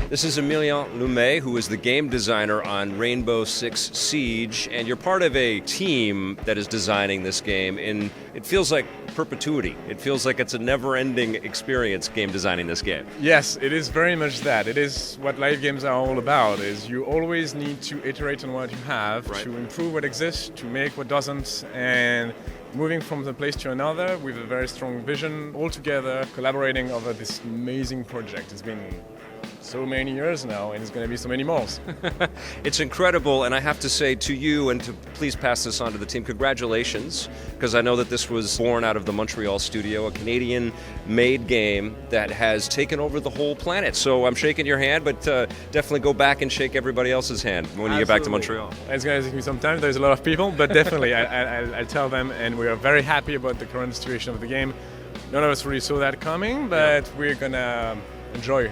This is Emilien Lomet, who is the game designer on Rainbow Six Siege, and you're part of a team that is designing this game, and it feels like perpetuity. It feels like it's a never-ending experience game designing this game. Yes, it is very much that. It is what live games are all about, is you always need to iterate on what you have, to improve what exists, to make what doesn't, and moving from one place to another with a very strong vision, all together, collaborating over this amazing project. It's been so many years now, and it's going to be so many more. It's incredible, and I have to say to you, and to please pass this on to the team, congratulations, because I know that this was born out of the Montreal studio, a Canadian-made game that has taken over the whole planet. So I'm shaking your hand, but definitely go back and shake everybody else's hand when you get back to Montreal. It's going to take me some time. There's a lot of people, but definitely I'll tell them, and we are very happy about the current situation of the game. None of us really saw that coming, but we're going to enjoy.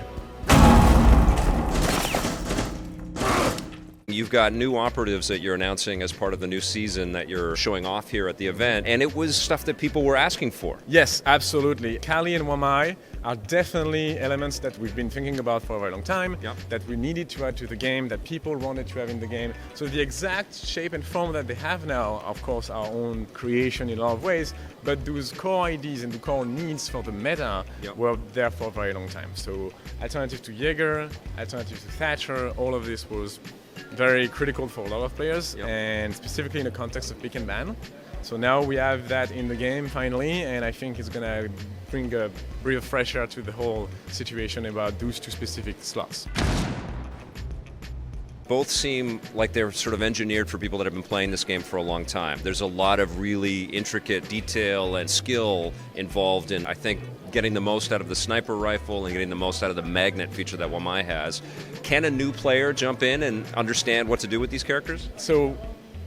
You've got new operatives that you're announcing as part of the new season that you're showing off here at the event, and it was stuff that people were asking for. Yes, absolutely. Kali and Wamai are definitely elements that we've been thinking about for a very long time, that we needed to add to the game, that people wanted to have in the game. So the exact shape and form that they have now, of course, our own creation in a lot of ways, but those core ideas and the core needs for the meta were there for a very long time. So alternative to Jaeger, alternative to Thatcher, all of this was very critical for a lot of players, and specifically in the context of pick and ban. So now we have that in the game finally, and I think it's gonna bring a breath of fresh air to the whole situation about those two specific slots. Both seem like they're sort of engineered for people that have been playing this game for a long time. There's a lot of really intricate detail and skill involved in, I think, getting the most out of the sniper rifle and getting the most out of the magnet feature that Wamai has. Can a new player jump in and understand what to do with these characters? So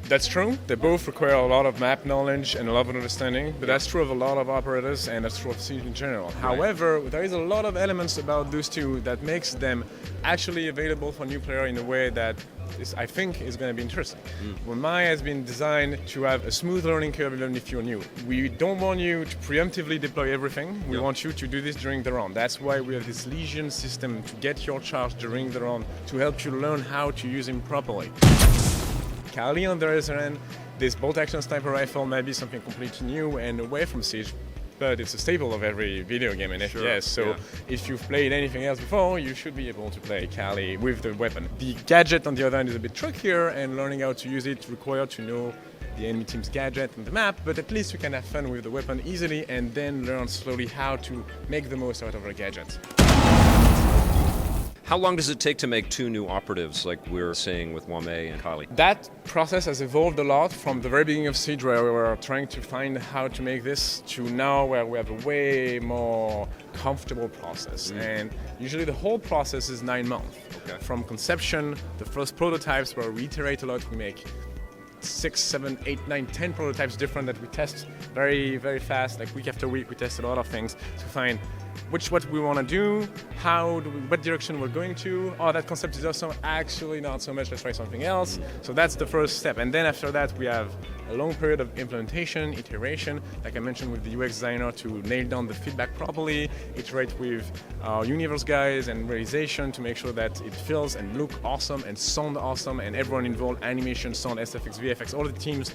that's true. They both require a lot of map knowledge and a lot of understanding, but that's true of a lot of operators, and that's true of Siege in general. However, there is a lot of elements about those two that makes them actually available for new player in a way that I think is going to be interesting. Wamai has been designed to have a smooth learning curve even if you're new. We don't want you to preemptively deploy everything. We want you to do this during the round. That's why we have this Legion system to get your charge during the round, to help you learn how to use him properly. Kali, on the other hand, this bolt-action sniper rifle might be something completely new and away from Siege, but it's a staple of every video game in FPS, so if you've played anything else before, you should be able to play Kali with the weapon. The gadget, on the other hand, is a bit trickier, and learning how to use it requires to know the enemy team's gadget and the map, but at least you can have fun with the weapon easily and then learn slowly how to make the most out of our gadgets. How long does it take to make two new operatives like we're seeing with Wamai and Kali? That process has evolved a lot from the very beginning of Siege, where we were trying to find how to make this, to now where we have a way more comfortable process. And usually the whole process is 9 months. From conception, the first prototypes where we iterate a lot, we make 6, 7, 8, 9, 10 prototypes different that we test very, very fast. Like week after week, we test a lot of things to find what we want to do, what direction we're going to. Oh, that concept is awesome. Actually, not so much. Let's try something else. So that's the first step. And then after that, we have a long period of implementation, iteration, like I mentioned with the UX designer to nail down the feedback properly, iterate with our universe guys and realization to make sure that it feels and look awesome and sound awesome, and everyone involved, animation, sound, SFX, VFX, all the teams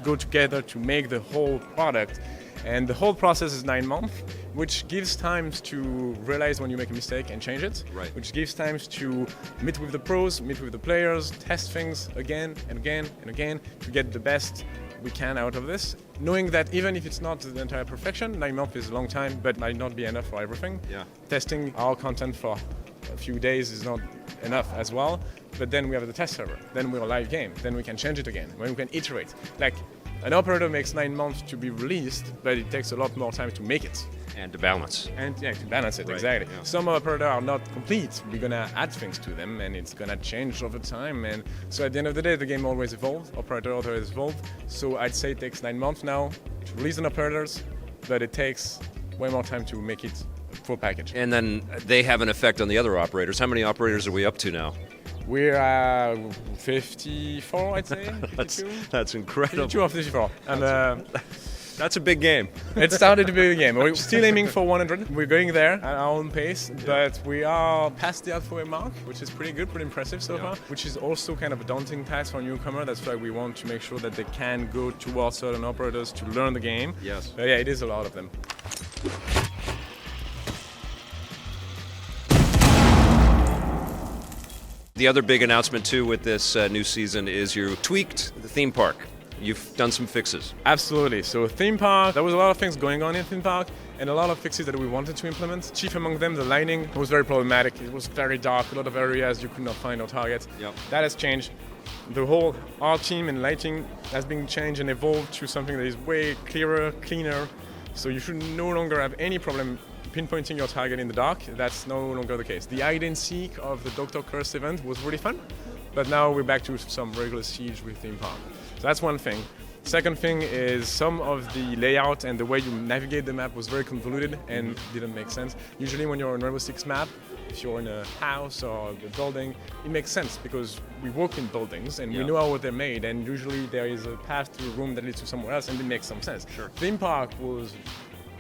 go together to make the whole product. And the whole process is 9 months, which gives time to realize when you make a mistake and change it, which gives time to meet with the pros, meet with the players, test things again and again and again to get the best we can out of this, knowing that even if it's not the entire perfection, 9 months is a long time, but might not be enough for everything. Testing our content for a few days is not enough as well, but then we have the test server, then we're a live game, then we can change it again, when we can iterate. Like, an operator makes 9 months to be released, but it takes a lot more time to make it. And to balance. And to balance it, exactly. Some operators are not complete. We're going to add things to them, and it's going to change over time. And so at the end of the day, the game always evolves. Operator always evolve. So I'd say it takes 9 months now to release an operators, but it takes way more time to make it a full package. And then they have an effect on the other operators. How many operators are we up to now? We're 54, I'd say. 52. That's incredible. 52 or 54. And That's a big game. It started to be a game. We're still aiming for 100. We're going there at our own pace, but we are past the halfway mark, which is pretty good, pretty impressive so far, which is also kind of a daunting task for a newcomer. That's why we want to make sure that they can go towards certain operators to learn the game. Yes. But yeah, it is a lot of them. The other big announcement too with this new season is you tweaked the theme park. You've done some fixes. Absolutely. So theme park, there was a lot of things going on in theme park and a lot of fixes that we wanted to implement. Chief among them, the lighting was very problematic. It was very dark, a lot of areas you could not find your targets. Yep. That has changed. The whole art team and lighting has been changed and evolved to something that is way clearer, cleaner. So you should no longer have any problem pinpointing your target in the dark. That's no longer the case. The hide and seek of the Dr. Curse event was really fun, but now we're back to some regular siege with theme park. So that's one thing. Second thing is some of the layout and the way you navigate the map was very convoluted and didn't make sense. Usually when you're on Rainbow Six map, if you're in a house or a building, it makes sense because we work in buildings and we know how they're made, and usually there is a path to a room that leads to somewhere else, and it makes some sense. Sure. Theme park was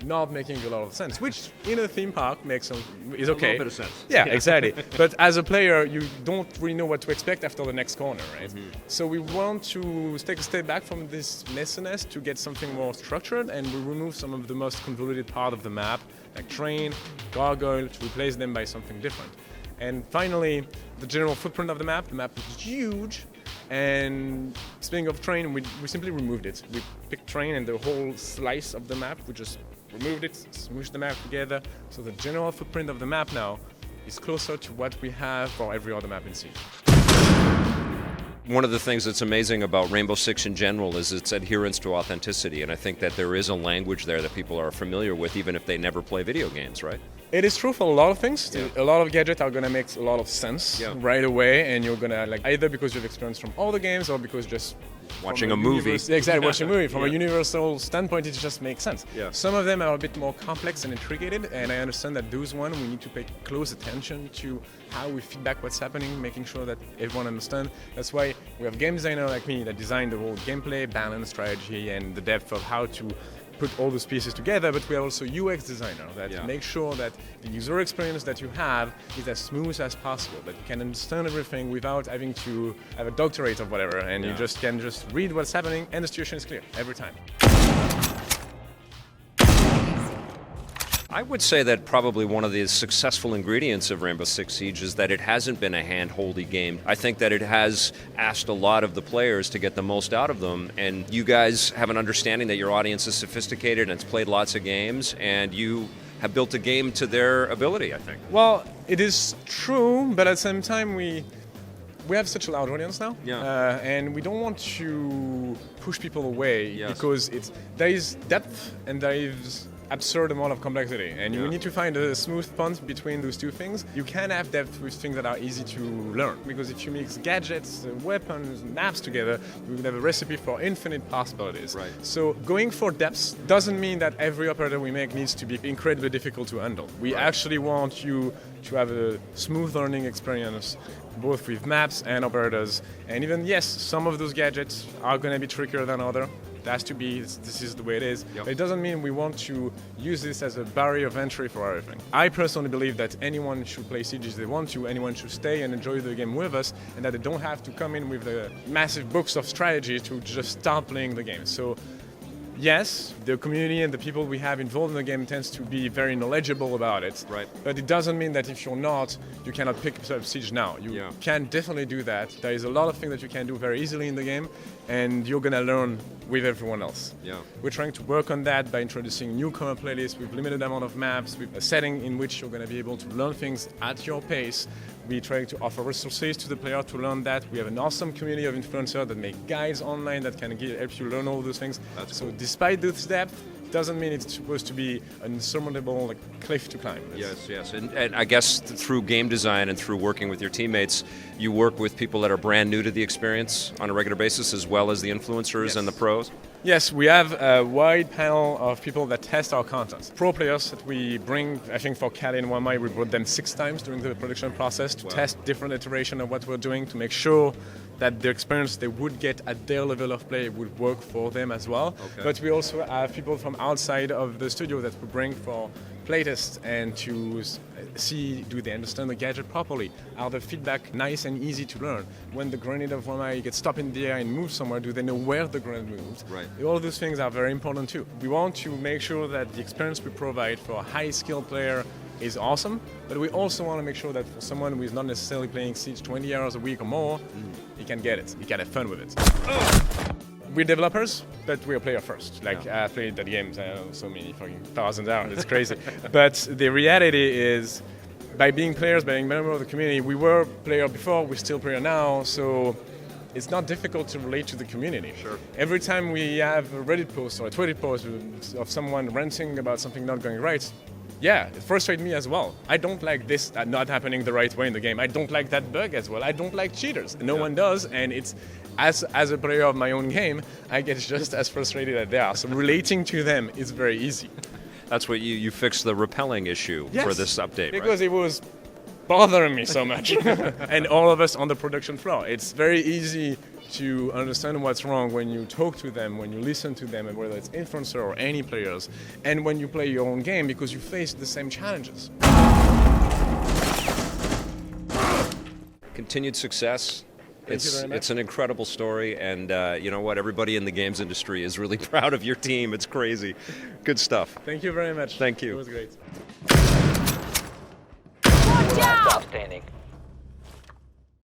not making a lot of sense, which in a theme park is okay. A little bit of sense. Yeah, exactly. But as a player, you don't really know what to expect after the next corner, right? So we want to take a step back from this messiness to get something more structured, and we remove some of the most convoluted part of the map, like train, gargoyle, to replace them by something different. And finally, the general footprint of the map. The map is huge. And speaking of train, we simply removed it. We picked train and the whole slice of the map, we just removed it, smooshed the map together. So the general footprint of the map now is closer to what we have for every other map in Siege. One of the things that's amazing about Rainbow Six in general is its adherence to authenticity, and I think that there is a language there that people are familiar with even if they never play video games, right? It is true for a lot of things. Yeah. A lot of gadgets are gonna make a lot of sense right away, and you're gonna like either because you've experienced from all the games or because just watching a movie. Exactly, watching a movie. From a universal standpoint, it just makes sense. Yeah. Some of them are a bit more complex and intricate, and I understand that those ones we need to pay close attention to how we feedback what's happening, making sure that everyone understands. That's why we have game designer like me that design the whole gameplay, balance, strategy, and the depth of how to put all those pieces together, but we are also UX designer that make sure that the user experience that you have is as smooth as possible, that you can understand everything without having to have a doctorate or whatever, and you just can just read what's happening and the situation is clear every time. I would say that probably one of the successful ingredients of Rainbow Six Siege is that it hasn't been a hand-holdy game. I think that it has asked a lot of the players to get the most out of them, and you guys have an understanding that your audience is sophisticated and it's played lots of games, and you have built a game to their ability, I think. Well, it is true, but at the same time we have such a loud audience now, and we don't want to push people away because there is depth and there is absurd amount of complexity, and you need to find a smooth punt between those two things. You can have depth with things that are easy to learn, because if you mix gadgets, weapons, maps together, you will have a recipe for infinite possibilities. Right. So going for depth doesn't mean that every operator we make needs to be incredibly difficult to handle. We actually want you to have a smooth learning experience, both with maps and operators. And even, yes, some of those gadgets are going to be trickier than others. It has to be, this is the way it is. But it doesn't mean we want to use this as a barrier of entry for everything. I personally believe that anyone should play Siege if they want to, anyone should stay and enjoy the game with us, and that they don't have to come in with the massive books of strategy to just start playing the game. So yes, the community and the people we have involved in the game tends to be very knowledgeable about it. Right. But it doesn't mean that if you're not, you cannot pick up Siege now. You can definitely do that. There is a lot of things that you can do very easily in the game, and you're gonna learn with everyone else. We're trying to work on that by introducing newcomer playlists with limited amount of maps, with a setting in which you're gonna be able to learn things at your pace. We try to offer resources to the player to learn that. We have an awesome community of influencers that make guides online that can help you learn all those things. So despite this depth, doesn't mean it's supposed to be an insurmountable cliff to climb. Yes. And I guess through game design and through working with your teammates, you work with people that are brand new to the experience on a regular basis, as well as the influencers and the pros? Yes, we have a wide panel of people that test our content. Pro players that we bring, I think for Kali and Wamai, we brought them 6 times during the production process to test different iterations of what we're doing to make sure that the experience they would get at their level of play would work for them as well. Okay. But we also have people from outside of the studio that we bring for playtests and to see, do they understand the gadget properly? Are the feedback nice and easy to learn? When the grenade of Wamai gets stopped in the air and moves somewhere, do they know where the grenade moved? Right. All those things are very important too. We want to make sure that the experience we provide for a high-skilled player is awesome, but we also want to make sure that for someone who is not necessarily playing Siege 20 hours a week or more, he can get it, he can have fun with it. We're developers, but we're player first. I played the games so many fucking thousands hours, it's crazy. But the reality is, by being players, by being member of the community, we were player before, we're still player now, so it's not difficult to relate to the community. Sure. Every time we have a Reddit post or a Twitter post of someone ranting about something not going right, yeah, it frustrates me as well. I don't like this not happening the right way in the game. I don't like that bug as well. I don't like cheaters. No one does, and it's as a player of my own game, I get just as frustrated as they are. So relating to them is very easy. That's what you fixed the repelling issue for this update, because right? it was bothering me so much. And all of us on the production floor. It's very easy to understand what's wrong when you talk to them, when you listen to them, and whether it's influencer or any players, and when you play your own game because you face the same challenges. Continued success. Thank you very much. It's an incredible story, and you know what? Everybody in the games industry is really proud of your team. It's crazy. Good stuff. Thank you very much. Thank you. It was great. Watch out! Outstanding.